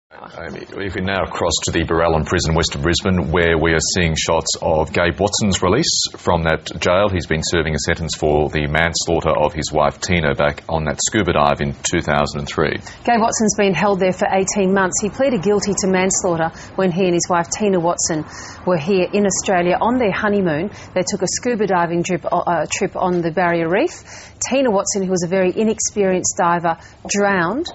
Amy, if we now cross to the Barellan prison west of Brisbane, where we are seeing shots of Gabe Watson's release from that jail. He's been serving a sentence for the manslaughter of his wife Tina back on that scuba dive in 2003. Gabe Watson's been held there for 18 months. He pleaded guilty to manslaughter when he and his wife Tina Watson were here in Australia on their honeymoon. They took a scuba diving trip on the Barrier Reef. Tina Watson, who was a very inexperienced diver, drowned.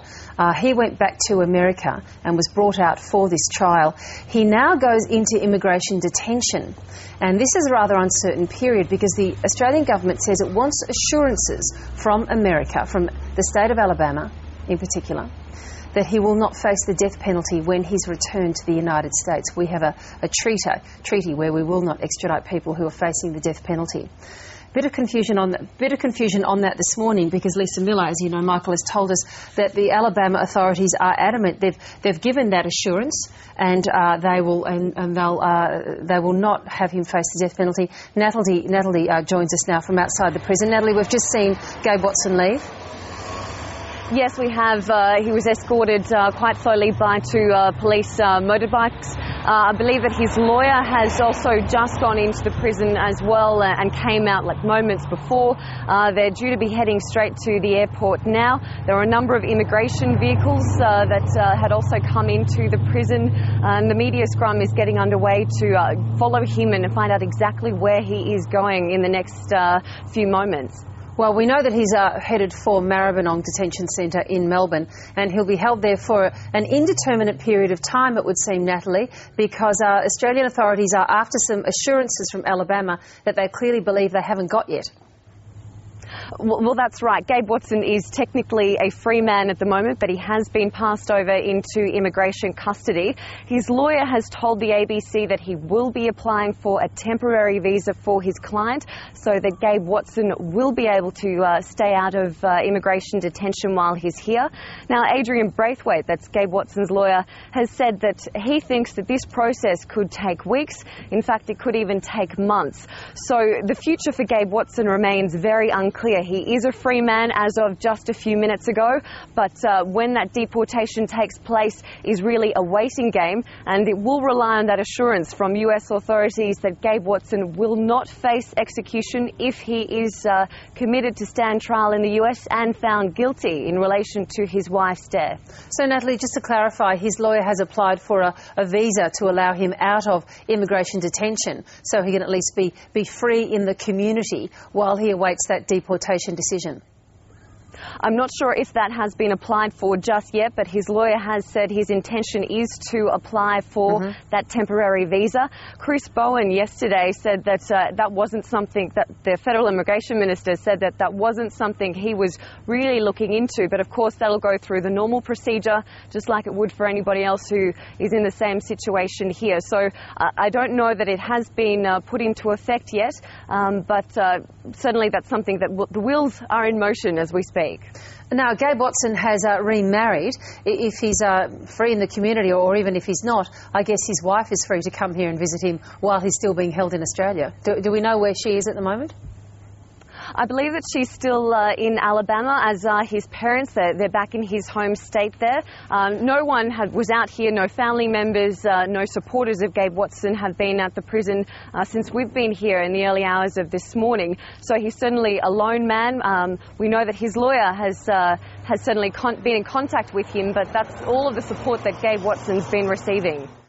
He went back to America and was brought out for this trial. He now goes into immigration detention, and this is a rather uncertain period because the Australian government says it wants assurances from America, from the state of Alabama in particular, that he will not face the death penalty when he's returned to the United States. We have a treaty where we will not extradite people who are facing the death penalty. Bit of confusion on that this morning because Lisa Miller, as you know, Michael, has told us that the Alabama authorities are adamant. They've given that assurance, and they will not have him face the death penalty. Natalie joins us now from outside the prison. Natalie, we've just seen Gabe Watson leave. Yes, we have. He was escorted quite slowly by two police motorbikes. I believe that his lawyer has also just gone into the prison as well and came out like moments before. They're due to be heading straight to the airport now. There are a number of immigration vehicles that had also come into the prison, and the media scrum is getting underway to follow him and find out exactly where he is going in the next few moments. Well, we know that he's headed for Maribyrnong Detention Centre in Melbourne, and he'll be held there for an indeterminate period of time, it would seem, Natalie, because Australian authorities are after some assurances from Alabama that they clearly believe they haven't got yet. Well, that's right. Gabe Watson is technically a free man at the moment, but he has been passed over into immigration custody. His lawyer has told the ABC that he will be applying for a temporary visa for his client so that Gabe Watson will be able to stay out of immigration detention while he's here. Now, Adrian Braithwaite, that's Gabe Watson's lawyer, has said that he thinks that this process could take weeks. In fact, it could even take months. So the future for Gabe Watson remains very unclear. He is a free man as of just a few minutes ago, but when that deportation takes place is really a waiting game, and it will rely on that assurance from US authorities that Gabe Watson will not face execution if he is committed to stand trial in the US and found guilty in relation to his wife's death. So, Natalie, just to clarify, his lawyer has applied for a visa to allow him out of immigration detention so he can at least be free in the community while he awaits that deportation decision. I'm not sure if that has been applied for just yet, but his lawyer has said his intention is to apply for that temporary visa. Chris Bowen yesterday said that that wasn't something that the federal immigration minister said that wasn't something he was really looking into. But of course, that'll go through the normal procedure, just like it would for anybody else who is in the same situation here. So I don't know that it has been put into effect yet, but certainly that's something that the wheels are in motion as we speak. Now, Gabe Watson has remarried. If he's free in the community, or even if he's not, I guess his wife is free to come here and visit him while he's still being held in Australia. Do we know where she is at the moment? I believe that she's still in Alabama, as are his parents. They're back in his home state there. No one was out here, no family members, no supporters of Gabe Watson have been at the prison since we've been here in the early hours of this morning. So he's certainly a lone man. We know that his lawyer has certainly been in contact with him, but that's all of the support that Gabe Watson's been receiving.